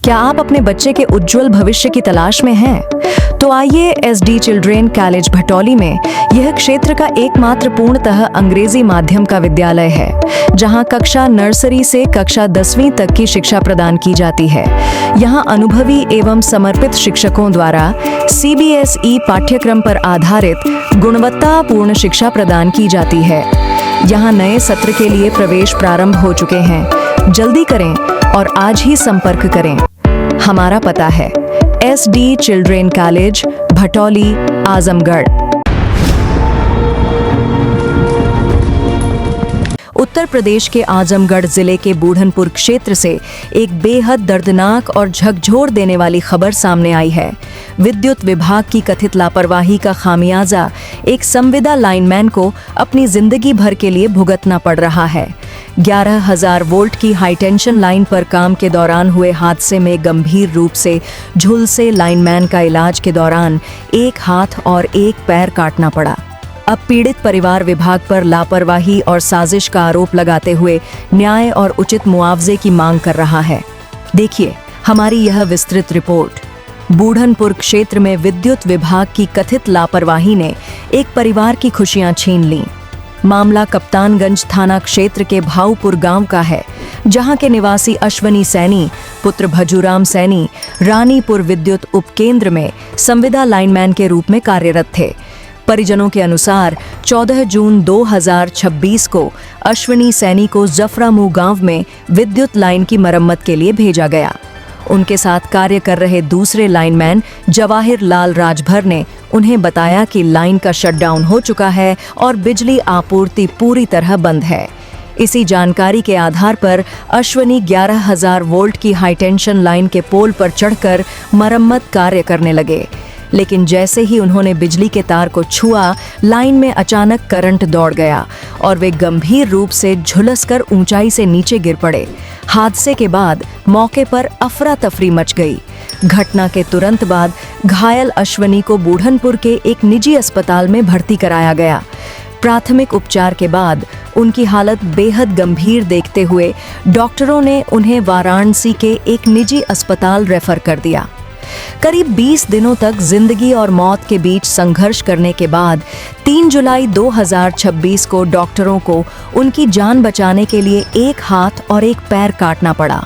क्या आप अपने बच्चे के उज्जवल भविष्य की तलाश में हैं? तो आइए SD चिल्ड्रेन कॉलेज भटौली में यह क्षेत्र का एकमात्र पूर्णतः अंग्रेजी माध्यम का विद्यालय है, जहां कक्षा नर्सरी से कक्षा 10वीं तक की शिक्षा प्रदान की जाती है। यहां अनुभवी एवं समर्पित शिक्षकों द्वारा CBSE पाठ्यक्रम पर आधारित गुणवत्तापूर्ण शिक्षा प्रदान की जाती है। यहां नए सत्र के लिए प्रवेश प्रारंभ हो चुके हैं। जल्दी करें और आज ही संपर्क करें। हमारा पता है SD children college Bhatauli, Azamgarh. Uttar Pradesh के आजमगढ़ जिले के बूढ़नपुर क्षेत्र से एक बेहद दर्दनाक और झकझोर देने वाली खबर सामने आई है। विद्युत विभाग की कथित लापरवाही का खामियाजा एक संविदा लाइनमैन को अपनी जिंदगी भर के लिए भुगतना पड़ रहा है। 11,000 वोल्ट की हाईटेंशन लाइन पर काम के दौरान हुए हादसे में गंभीर रूप से झुलसे लाइनमैन का इलाज के दौरान एक हाथ और एक पैर काटना पड़ा। अब पीड़ित परिवार विभाग पर लापरवाही और साजिश का आरोप लगाते हुए न्याय और उचित मुआवजे की मांग कर रहा है। देखिए हमारी यह विस्तृत रिपोर्ट। बूढ़नपुर क्षेत्र में विद्युत विभाग की कथित लापरवाही ने एक परिवार की खुशियां छीन लीं। मामला कप्तानगंज थाना क्षेत्र के भाऊपुर गांव का है, जहां के निवासी अश्वनी सैनी पुत्र भजूराम सैनी रानीपुर विद्युत उपकेंद्र में संविदा लाइनमैन के रूप में कार्यरत थे। परिजनों के अनुसार 14 जून 2026 को अश्वनी सैनी को जफरामुंह गांव में विद्युत लाइन की मरम्मत के लिए भेजा गया। उनके साथ कार्य कर रहे दूसरे लाइनमैन जवाहिर लाल राजभर ने उन्हें बताया कि लाइन का शटडाउन हो चुका है और बिजली आपूर्ति पूरी तरह बंद है। इसी जानकारी के आधार पर अश्वनी 11,000 वोल्ट की हाईटेंशन लाइन के पोल पर चढ़कर मरम्मत कार्य करने लगे, लेकिन जैसे ही उन्होंने बिजली के तार को छुआ, लाइन में अचानक करंट दौड़ गया और वे गंभीर रूप से झुलसकर ऊंचाई से नीचे गिर पड़े। हादसे के बाद मौके पर अफरा तफरी मच गई। घटना के तुरंत बाद घायल अश्वनी को बूढ़नपुर के एक निजी अस्पताल में भर्ती कराया गया। प्राथमिक उपचार के बाद उनकी हालत बेहद गंभीर देखते हुए डॉक्टरों ने उन्हें वाराणसी के एक निजी अस्पताल रेफर कर दिया। करीब 20 दिनों तक जिंदगी और मौत के बीच संघर्ष करने के बाद 3 जुलाई 2026 को डॉक्टरों को उनकी जान बचाने के लिए एक हाथ और एक पैर काटना पड़ा।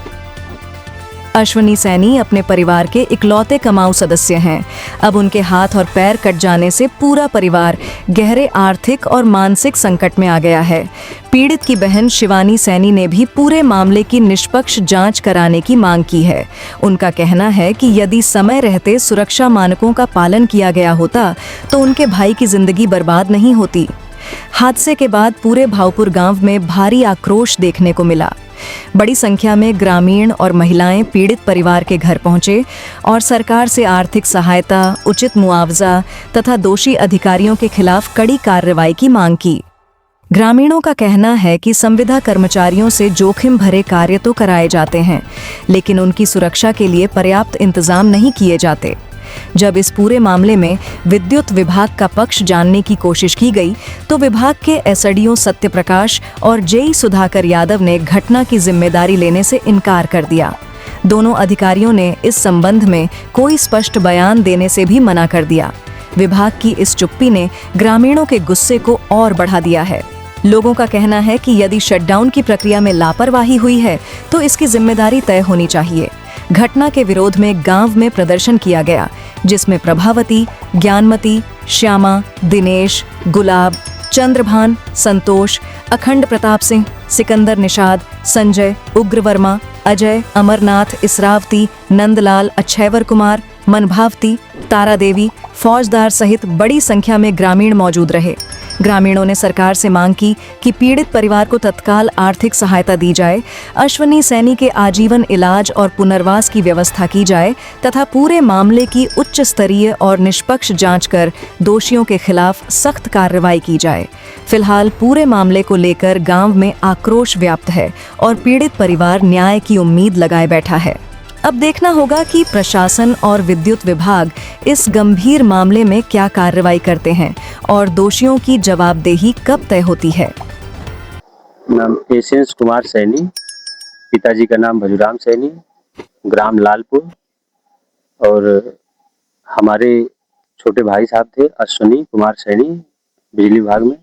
अश्वनी सैनी अपने परिवार के इकलौते कमाऊ सदस्य हैं। अब उनके हाथ और पैर कट जाने से पूरा परिवार गहरे आर्थिक और मानसिक संकट में आ गया है। पीड़ित की बहन शिवानी सैनी ने भी पूरे मामले की निष्पक्ष जांच कराने की मांग की है। उनका कहना है कि यदि समय रहते सुरक्षा मानकों का पालन किया गया होता तो उनके भाई की जिंदगी बर्बाद नहीं होती। हादसे के बाद पूरे भाऊपुर गांव में भारी आक्रोश देखने को मिला। बड़ी संख्या में ग्रामीण और महिलाएं पीड़ित परिवार के घर पहुंचे और सरकार से आर्थिक सहायता, उचित मुआवजा तथा दोषी अधिकारियों के खिलाफ कड़ी कार्रवाई की मांग की। ग्रामीणों का कहना है कि संविदा कर्मचारियों से जोखिम भरे कार्य तो कराए जाते हैं, लेकिन उनकी सुरक्षा के लिए पर्याप्त इंतजाम नहीं किए जाते। जब इस पूरे मामले में विद्युत विभाग का पक्ष जानने की कोशिश की गई तो विभाग के SDO सत्यप्रकाश और JE सुधाकर यादव ने घटना की जिम्मेदारी लेने से इनकार कर दिया। दोनों अधिकारियों ने इस संबंध में कोई स्पष्ट बयान देने से भी मना कर दिया। विभाग की इस चुप्पी ने ग्रामीणों के गुस्से को और बढ़ा दिया है। लोगों का कहना है कि यदि शटडाउन की प्रक्रिया में लापरवाही हुई है तो इसकी जिम्मेदारी तय होनी चाहिए। घटना के विरोध में गांव में प्रदर्शन किया गया, जिसमें प्रभावती, ज्ञानमती, श्यामा, दिनेश, गुलाब, चंद्रभान, संतोष, अखंड प्रताप सिंह, सिकंदर निषाद, संजय, उग्रवर्मा, अजय, अमरनाथ, इसरावती, नंदलाल, अक्षयवर कुमार, मनभावती, तारा देवी, फौजदार सहित बड़ी संख्या में ग्रामीण मौजूद रहे। ग्रामीणों ने सरकार से मांग की कि पीड़ित परिवार को तत्काल आर्थिक सहायता दी जाए, अश्वनी सैनी के आजीवन इलाज और पुनर्वास की व्यवस्था की जाए तथा पूरे मामले की उच्च स्तरीय और निष्पक्ष जांच कर दोषियों के खिलाफ सख्त कार्रवाई की जाए। फिलहाल पूरे मामले को लेकर गांव में आक्रोश व्याप्त है और पीड़ित परिवार न्याय की उम्मीद लगाए बैठा है। अब देखना होगा कि प्रशासन और विद्युत विभाग इस गंभीर मामले में क्या कार्रवाई करते हैं और दोषियों की जवाबदेही कब तय होती है। नाम एसेंस कुमार सैनी, पिताजी का नाम भजूराम सैनी, ग्राम लालपुर। और हमारे छोटे भाई साहब थे अश्विनी कुमार सैनी, बिजली विभाग में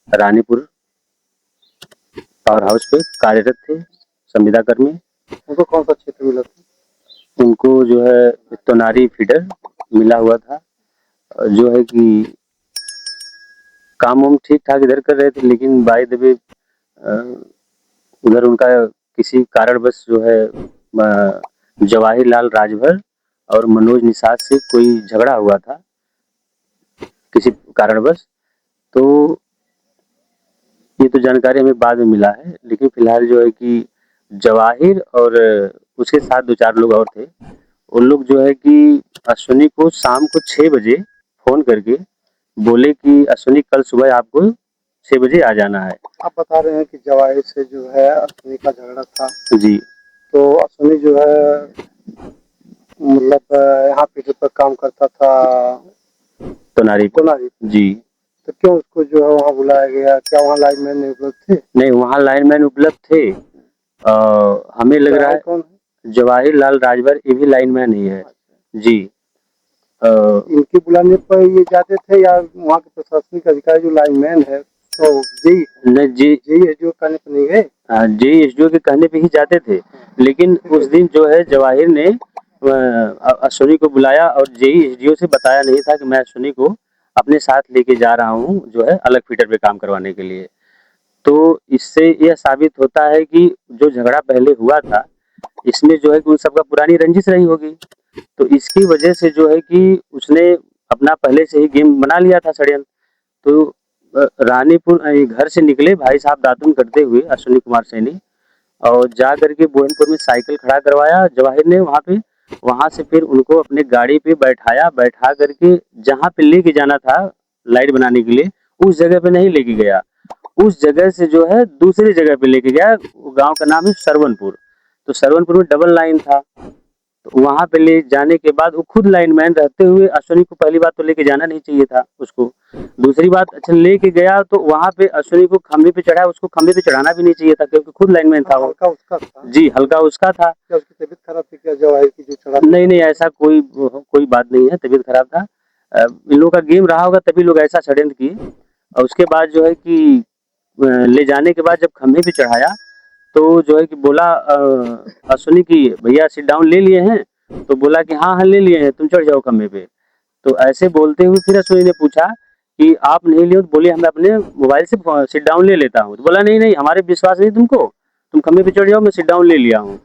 रानीपुर पावर हाउस पे कार्यरत थे, संविदा कर्मी। उनको कौन सा क्षेत्र मिला था? उनको जो है तोनारी फीडर मिला हुआ था, जो है कि काम वाम ठीक ठाक इधर कर रहे थे, लेकिन बाय द वे उधर उनका किसी कारणवश जो है जवाहिरलाल राजभर और मनोज निषाद से कोई झगड़ा हुआ था किसी कारणवश। तो ये तो जानकारी हमें बाद में मिला है, लेकिन फिलहाल जो है कि जवाहिर और उसके साथ 2-4 लोग और थे। उन लोग जो है कि अश्विनी को शाम को 6 बजे फ़ोन करके बोले कि अश्विनी कल सुबह आपको 6 बजे आ जाना है। आप बता रहे हैं कि जवाहिर से जो है अश्विनी का झगड़ा था। जी। तो अश्विनी जो है मतलब यहाँ पे पर काम करता था तोनारी जी। तो क्यों उसको जो है वहाँ बुलाया गया? क्या वहाँ लाइनमैन नहीं उपलब्ध थे? नहीं, वहाँ लाइनमैन उपलब्ध थे। हमें लग रहा है कौन है? जवाहिरलाल राजभर ये भी लाइनमैन ही है। जी। इनके बुलाने पर ये जाते थे या वहाँ के प्रशासनिक अधिकारी जो लाइनमैन है तो नहीं जी, एसडीओ कहने पर नहीं गए? जी एसडीओ के कहने पे ही जाते थे, लेकिन उस दिन जो है जवाहिर ने अश्विनी को बुलाया और जेई एसडीओ से बताया नहीं था कि मैं अश्विनी को अपने साथ लेके जा रहा हूँ जो है अलग फीडर पे काम करवाने के लिए। तो इससे यह साबित होता है कि जो झगड़ा पहले हुआ था, इसमें जो है कि उन सबका पुरानी रंजिश रही होगी। तो इसकी वजह से जो है कि उसने अपना पहले से ही गेम बना लिया था षड्यंत्र। तो रानीपुर घर से निकले भाई साहब दातुन करते हुए अश्विनी कुमार सैनी, और जा करके बुरहानपुर में साइकिल खड़ा करवाया जवाहिर ने वहाँ पे। वहाँ से फिर उनको अपने गाड़ी पे बैठाया, बैठा करके जहाँ पे लेके जाना था लाइट बनाने के लिए, उस जगह पे नहीं लेके गया। उस जगह से जो है दूसरी जगह पे लेके गया। गाँव का नाम है सरवनपुर। तो सरवनपुर में डबल लाइन था। तो वहाँ पे ले जाने के बाद वो खुद लाइनमैन रहते हुए अश्विनी को पहली बात तो लेके जाना नहीं चाहिए था उसको। दूसरी बात, अच्छा लेके गया तो वहाँ पे अश्विनी को खंभे पे चढ़ाया, उसको खंभे पे चढ़ाना भी नहीं चाहिए था क्योंकि खुद लाइनमैन था वो। हल्का उसका था? जी, हल्का उसका था। क्या उसकी तबीयत खराब थी क्या जवाहिर की जो चढ़ा? नहीं, ऐसा कोई बात नहीं है, तबीयत खराब था। इन लोगों का गेम रहा होगा तभी लोग ऐसा षड्यंत्र किए। और उसके बाद जो है कि ले जाने के बाद जब खंभे पे चढ़ाया तो जो है कि बोला अश्विनी की भैया सिट डाउन ले लिए हैं? तो बोला कि हाँ, हाँ ले लिए हैं, तुम चढ़ जाओ खंभे पे। तो ऐसे बोलते हुए फिर अश्विनी ने पूछा कि आप नहीं लिए हो? तो बोले मैं अपने मोबाइल से सिट डाउन ले लेता हूँ। तो बोला नहीं, हमारे विश्वास नहीं तुमको, तुम खंभे पे चढ़ जाओ, मैं सिट डाउन ले लिया हूँ।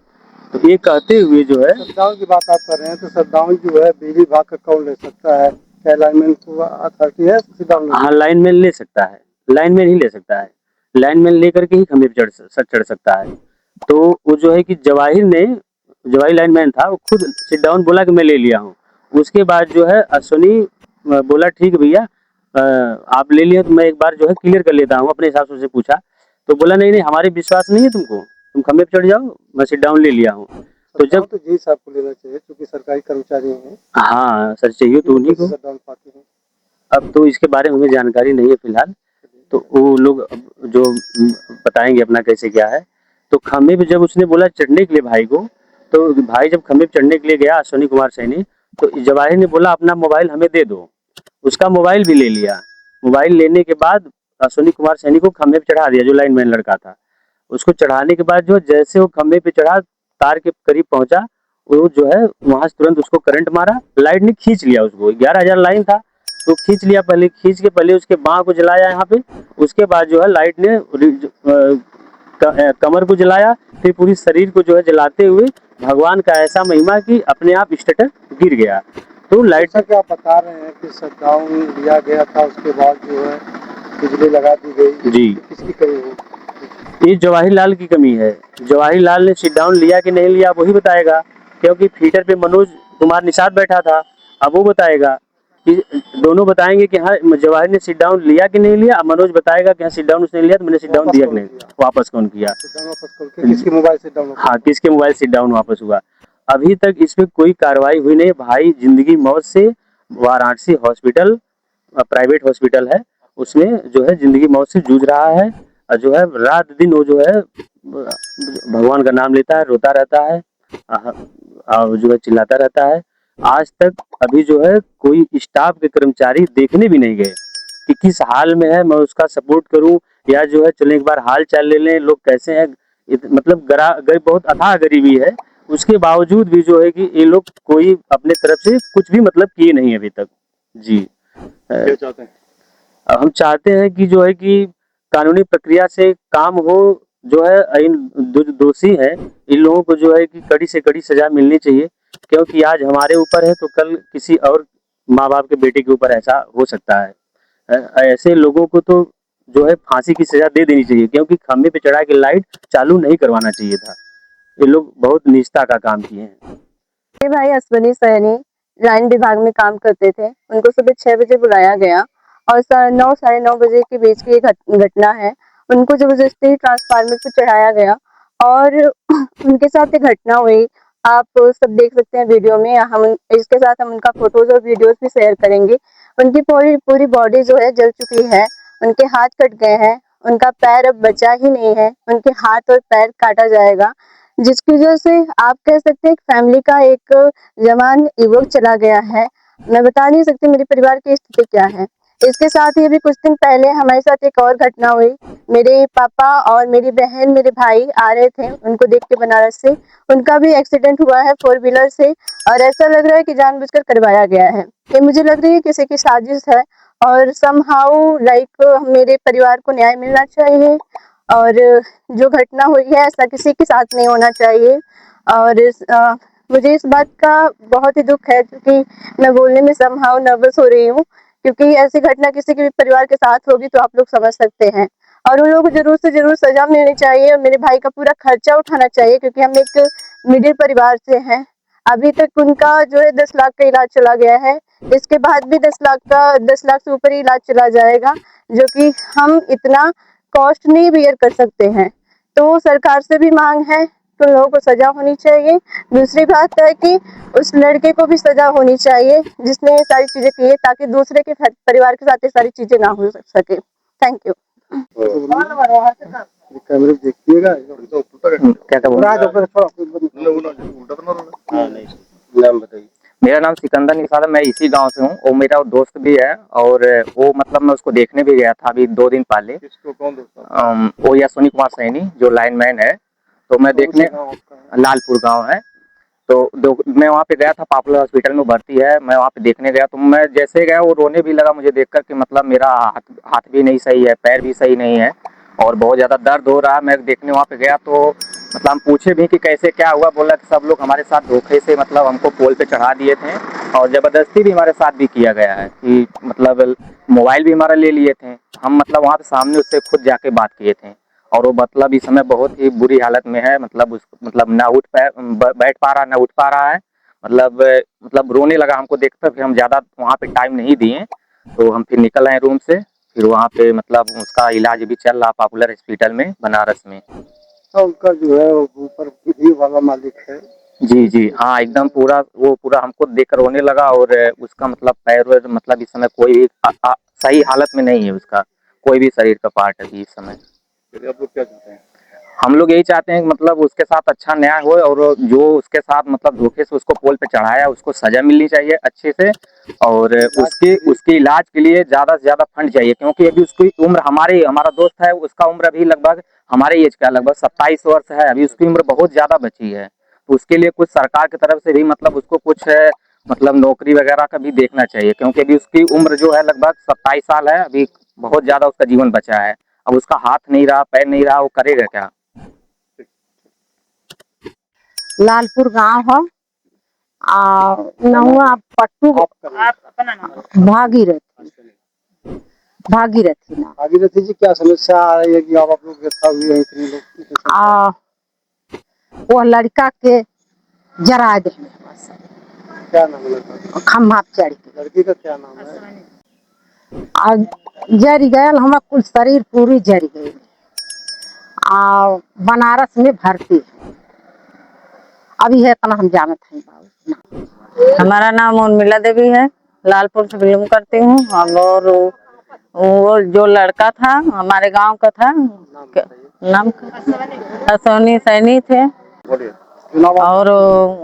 तो ये कहते हुए जो है शटडाउन की बात आप कर रहे हैं तो शटडाउन जो है बिजली विभाग का कौन ले सकता है? क्या लाइनमैन को अथॉरिटी है शटडाउन? हाँ, लाइनमैन ले सकता है, लाइनमैन ही ले सकता है। लाइनमैन लेकर के ही खंभे पे चढ़ सकता है। तो वो जो है कि जवाहिर लाइनमैन था, वो खुद सिट डाउन बोला कि मैं ले लिया हूँ। उसके बाद जो है अश्विनी बोला ठीक है भैया, आप ले लिए तो मैं एक बार जो है क्लियर कर लेता हूँ, अपने हिसाब से उससे पूछा। तो बोला नहीं, हमारे विश्वास नहीं है तुमको, तुम खंभे पे चढ़ जाओ, मैं सिट डाउन ले लिया हूँ। तो जब तो जी साहब को लेना चाहिए क्योंकि सरकारी कर्मचारी हैं। हाँ सर, चाहिए तो उन्हीं को। शटडाउन पाते हैं। अब तो इसके बारे में हमें जानकारी नहीं है फिलहाल, तो वो लोग जो बताएंगे अपना कैसे क्या है। तो खंभे पे जब उसने बोला चढ़ने के लिए भाई को, तो भाई जब खंभे पे चढ़ने के लिए गया अश्विनी कुमार सैनी, तो जवाहिर ने बोला अपना मोबाइल हमें दे दो। उसका मोबाइल भी ले लिया। मोबाइल लेने के बाद अश्विनी कुमार सैनी को खंभे पे चढ़ा दिया, जो लाइनमैन लड़का था। उसको चढ़ाने के बाद जो जैसे वो खंभे पे चढ़ा, तार के करीब पहुंचा, वो जो है वहां से तुरंत उसको करंट मारा। लाइट ने खींच लिया उसको, 11,000 लाइन था तो खींच लिया। पहले खींच के पहले उसके बाँह को जलाया यहाँ पे, उसके बाद जो है लाइट ने कमर को जलाया, फिर पूरी शरीर को जो है जलाते हुए भगवान का ऐसा महिमा कि अपने आप स्टेटर गिर गया। तो लाइट जैसा कि आप बता रहे हैं कि शटडाउन लिया गया था, उसके बाद जो है बिजली लगा दी गई। जी, किसकी कमी है? ये जवाहिरलाल की कमी है। जवाहिरलाल ने सिट डाउन लिया कि नहीं लिया वही बताएगा, क्योंकि फीडर पे मनोज कुमार निषाद बैठा था। अब वो बताएगा कि दोनों बताएंगे कि हाँ जवाहिर ने सिट डाउन लिया कि नहीं लिया। अब मनोज बताएगा कि हाँ सिट डाउन उसने लिया, तो मैंने सिट डाउन दिया कि नहीं, वापस कौन किया। किसके मोबाइल से डाउन? हाँ, किसके मोबाइल सिट डाउन वापस हुआ। अभी तक इसमें कोई कार्रवाई हुई नहीं। भाई जिंदगी मौत से वाराणसी हॉस्पिटल, प्राइवेट हॉस्पिटल है, उसमें जो है जिंदगी मौत से जूझ रहा है। और जो है रात दिन वो जो है भगवान का नाम लेता है, रोता रहता है। जो है चिल्लाता रहता है। आज तक अभी जो है कोई स्टाफ के कर्मचारी देखने भी नहीं गए कि किस हाल में है, मैं उसका सपोर्ट करूं या जो है चलो एक बार हाल चाल ले लें, लोग कैसे हैं। मतलब बहुत अथाह गरीबी है, उसके बावजूद भी जो है कि ये लोग कोई अपने तरफ से कुछ भी मतलब किए नहीं अभी तक। जी क्या चाहते हैं? हम चाहते हैं कि जो है कि कानूनी प्रक्रिया से काम हो, जो है इन दोषी हैं इन लोगों को जो है कि कड़ी से कड़ी सजा मिलनी चाहिए, क्योंकि आज हमारे ऊपर है तो कल किसी और माँ बाप के बेटे के ऊपर ऐसा हो सकता है। ऐसे लोगों को तो जो है फांसी की सजा दे देनी चाहिए, क्योंकि खंभे पे चढ़ा के लाइट चालू नहीं करवाना चाहिए था। ये लोग बहुत नीचता का काम किए हैं। मेरे भाई अश्वनी सैनी लाइन विभाग में काम करते थे। उनको सुबह 6 बजे बुलाया गया और 9 साढ़े 9 बजे के बीच की ये घटना है। उनको जबरदस्ती ट्रांसफार्मर पर चढ़ाया गया और उनके साथ ये घटना हुई। आप सब देख सकते हैं वीडियो में। हम इसके साथ हम उनका फोटोज और वीडियोस भी शेयर करेंगे। उनकी पूरी पूरी बॉडी जो है जल चुकी है। उनके हाथ कट गए हैं, उनका पैर अब बचा ही नहीं है। उनके हाथ और पैर काटा जाएगा, जिसकी वजह से आप कह सकते हैं फैमिली का एक जवान युवक चला गया है। मैं बता नहीं सकती मेरे परिवार की स्थिति क्या है। इसके साथ ही अभी कुछ दिन पहले हमारे साथ एक और घटना हुई। मेरे पापा और मेरी बहन मेरे भाई आ रहे थे उनको देख के बनारस से। उनका भी एक्सीडेंट हुआ है 4 व्हीलर से और ऐसा लग रहा है कि जानबूझकर करवाया गया है। ये मुझे लग रही है किसी की साजिश है और समहाउ लाइक मेरे परिवार को न्याय मिलना चाहिए और जो घटना हुई है ऐसा किसी के साथ नहीं होना चाहिए। और मुझे इस बात का बहुत ही दुख है, क्योंकि मैं बोलने में समहाउ नर्वस हो रही हूँ, क्योंकि ऐसी घटना किसी के भी परिवार के साथ होगी तो आप लोग समझ सकते हैं। और उन लोगों को जरूर से जरूर सजा मिलनी चाहिए और मेरे भाई का पूरा खर्चा उठाना चाहिए, क्योंकि हम एक मिडिल परिवार से हैं। अभी तक उनका जो है 10 लाख का इलाज चला गया है। इसके बाद भी 10 लाख से ऊपर ही इलाज चला जाएगा, जो कि हम इतना कॉस्ट नहीं बियर कर सकते हैं। तो सरकार से भी मांग है तो लोगों को सजा होनी चाहिए। दूसरी बात है कि उस लड़के को भी सजा होनी चाहिए जिसने ये सारी चीजें की है, ताकि दूसरे के परिवार के साथ ये सारी चीजें ना हो सके। Thank you. कैमरे में देखिएगा। क्या था बोला? नाम बताइए। मेरा नाम सिकंदर निषाद है, मैं इसी गांव से हूँ। वो मेरा दोस्त भी है और वो मतलब मैं उसको देखने भी गया था अभी 2 दिन पहले। किसको, कौन दोस्त? वो अश्वनी कुमार सैनी जो लाइनमैन है, तो मैं देखने लालपुर गांव है। तो मैं वहाँ पे गया था, पॉपुलर हॉस्पिटल में भर्ती है। मैं वहाँ पे देखने गया तो मैं जैसे गया वो रोने भी लगा मुझे देखकर कि मतलब मेरा हाथ भी नहीं सही है, पैर भी सही नहीं है और बहुत ज़्यादा दर्द हो रहा है। मैं देखने वहाँ पे गया तो मतलब हम पूछे भी कि कैसे क्या हुआ, बोला कि सब लोग हमारे साथ धोखे से मतलब हमको पोल पे चढ़ा दिए थे और ज़बरदस्ती भी हमारे साथ भी किया गया है कि मतलब मोबाइल भी हमारा ले लिए थे। हम मतलब वहाँ पे सामने उससे खुद जाके बात किए थे और वो मतलब इस समय बहुत ही बुरी हालत में है। मतलब उस मतलब ना बैठ पा रहा, ना उठ पा रहा है। मतलब रोने लगा हमको देखकर। फिर हम ज़्यादा वहाँ पे टाइम नहीं दिए, तो हम फिर निकल आए रूम से। फिर वहाँ पे मतलब उसका इलाज भी चल रहा पॉपुलर हॉस्पिटल में बनारस में। तो उनका जो है वो ऊपर ही वाला मालिक है। जी जी हाँ, एकदम पूरा वो पूरा हमको देखकर रोने लगा और उसका मतलब पैर मतलब इस समय कोई भी सही हालत में नहीं है उसका, कोई भी शरीर का पार्ट अभी इस समय। आप लोग क्या चाहते हैं? हम लोग यही चाहते हैं कि मतलब उसके साथ अच्छा न्याय हो और जो उसके साथ मतलब धोखे से उसको पोल पे चढ़ाया उसको सजा मिलनी चाहिए अच्छे से। और उसके इलाज के लिए ज़्यादा से ज़्यादा फंड चाहिए, क्योंकि अभी उसकी उम्र हमारा दोस्त है उसका उम्र अभी लगभग हमारे एज का लगभग 27 वर्ष है। अभी उसकी उम्र बहुत ज़्यादा बची है, तो उसके लिए कुछ सरकार की तरफ से भी मतलब उसको कुछ मतलब नौकरी वगैरह का भी देखना चाहिए, क्योंकि अभी उसकी उम्र जो है लगभग 27 साल है। अभी बहुत ज़्यादा उसका जीवन बचा है। अब उसका हाथ नहीं रहा, पैर नहीं रहा, वो करेगा क्या? लालपुर गांव हो नहुआ पट्टू भागीरथी ना। भागीरथी जी, क्या समस्या आ रही है कि आप लोग इकट्ठा हुए हैं इतने लोग? वो लड़का के जरा दे क्या नाम है लड़का? खम्भा पे चढ़ के लड़की का क्या नाम है? जर गयल हमारा कुल शरीर पूरी जर गई। बनारस में भर्ती है अभी है, इतना हम जानत हैं। हमारा नाम उर्मिला देवी है, लालपुर से बिलोंग करती हूँ। और वो जो लड़का था हमारे गांव का था, नाम अश्वनी सैनी थे। और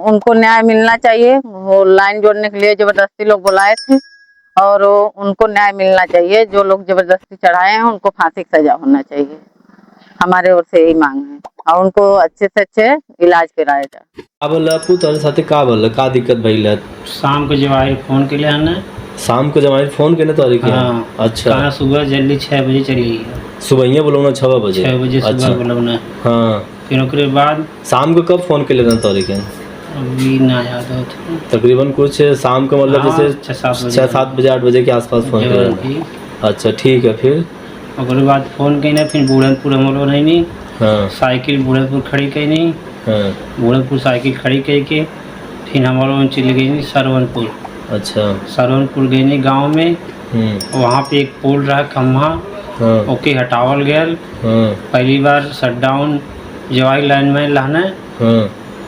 उनको न्याय मिलना चाहिए। वो लाइन जोड़ने के लिए जबरदस्ती लोग बुलाए थे और उनको न्याय मिलना चाहिए। जो लोग जबरदस्ती चढ़ाए हैं उनको फांसी की सजा होना चाहिए। हमारे ओर से यही मांग है और उनको अच्छे से अच्छे इलाज कराया जाए। का बोला अपू तोरे साथे का बोला का दिक्कत भइल है? शाम को जवाहिर फोन के लिए आना। शाम को जमाई फोन केने तोरे के? हाँ, अच्छा कहाँ सुबह जल्दी 6 बजे चली गई। सुबह बोलो 6 बजे? 6 बजे अच्छा। सुबह बोलना। हाँ फिर उसके बाद शाम को कब फोन के लिए तोरे के? अभी ना याद हो तकरीबन कुछ शाम को मतलब हाँ, जैसे 6-7 बजे 8 बजे के आसपास फोन जरूर कर। भी। अच्छा ठीक है फिर? उसके बाद फोन कहीं ना फिर बूढ़नपुर हम लोग नहीं हाँ साइकिल बूढ़नपुर खड़ी कहीं नहीं। हाँ बूढ़नपुर साइकिल खड़ी कहीं के फिर हम लोग चली गई नहीं सरवनपुर। अच्छा सरवनपुर गई नहीं गाँव में। वहाँ पे एक पोल रहा खम्हा हाँ ओके हटावल गया। हाँ पहली बार शटडाउन जवाई लाइन में लाना हाँ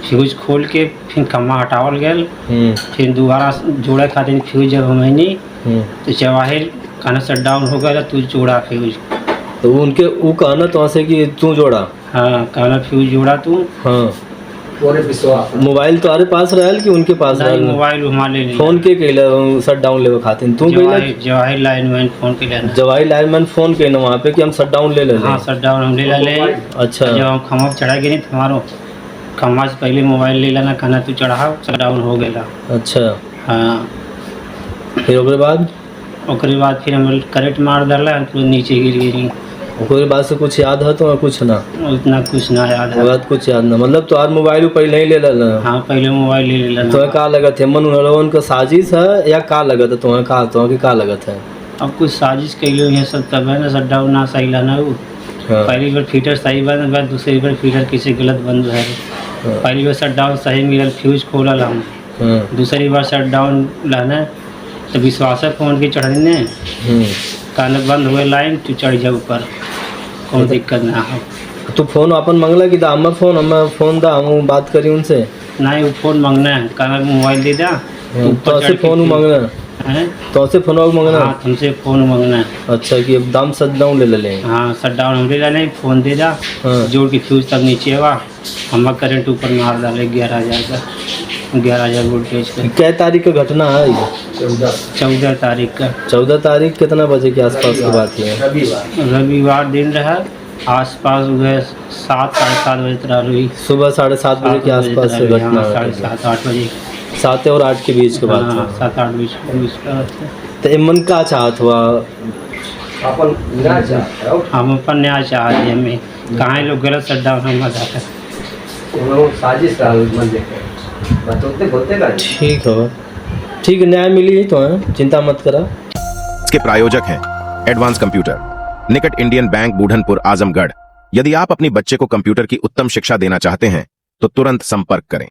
फ्यूज खोल के फिर खम्मा हटावल गया। फिर दोबारा जोड़ा खातिर फ्यूज जब हमनी तो जवाहिर कहना शटडाउन हो गया तू जोड़ा फ्यूज। तो उनके वो कहना तो से कि तू जोड़ा? हाँ कहना फ्यूज जोड़ा तू। हाँ मोबाइल तुम्हारे पास रहल कि उनके पास नहीं रहल? मोबाइल वहाँ ले लिया। फोन के कैला शट डाउन लेवे खातिर तू कैला? जवाहिर लाइन में फोन के लेना। जवाहिर लाइन फोन कैना वहाँ पे कि हम शट डाउन ले ले? हाँ शटडाउन हम ले ले। अच्छा जब हम खम्मा चढ़ा गए नहीं हमारो खम्मा से पहले मोबाइल ले लेना कहना तू चढ़ा शटडाउन हो गया। अच्छा हाँ फिर ओकरे बाद फिर हम करंट मार डाला तो नीचे गिर गई। ओकरे बाद से कुछ याद है तो कुछ ना? उतना कुछ ना याद है। बात कुछ याद ना मतलब तुम्हार मोबाइल पहले ही ले लेना? हाँ पहले मोबाइल ले लेना। तुम्हें का लगत है मन उन का साजिश है या का लगत है तुम्हें का लगत है? अब कुछ साजिश कैलो ये सब तब है ना शटडाउन ना सही लाना वो। पहली बार फीटर सही बंद बाद दूसरी बार फीटर किसी गलत बंद है। पहली बार शटडाउन सही मिलल फ्यूज खोलल हम। दूसरी बार शटडाउन लाना तो विश्वास है फोन की चढ़ने कहना बंद हुए लाइन तू चढ़ जा ऊपर कोई दिक्कत ना हो। तू फोन अपन मंगला कि हमार फोन दा हम बात करी उनसे? नहीं वो फोन मांगना है कहना मोबाइल दे दा तो से फोन मांगना है तो से फोन मांगना? हाँ तुमसे फोन मांगना है। अच्छा कि दाम शट डाउन ले ले? हाँ शटडाउन हम ले ले फोन दे दा जोड़ के फ्यूज तब नीचे हुआ हम करंट ऊपर मार डाले 11,000 का 11,000 वोल्टेज का। क्या तारीख का घटना है? 14 तारीख का। 14 तारीख कितना बजे के आसपास की बात है? रविवार दिन रहा आसपास 7-7:30 बजे तरह हुई। सुबह 7:30 बजे के आसपास से घटना? 7:30-8 बजे 7 और 8 के बीच के बात है। 7-8 बीच का। तो इमन का चाहत हुआ? हम अपन न्याय चाहते हमें कहाँ लोग गलत शटडाउन हम बताते ठीक है न्याय मिली तो है चिंता मत करा। इसके प्रायोजक हैं एडवांस कंप्यूटर, निकट इंडियन बैंक, बूढ़नपुर, आजमगढ़। यदि आप अपनी बच्चे को कंप्यूटर की उत्तम शिक्षा देना चाहते हैं तो तुरंत संपर्क करें।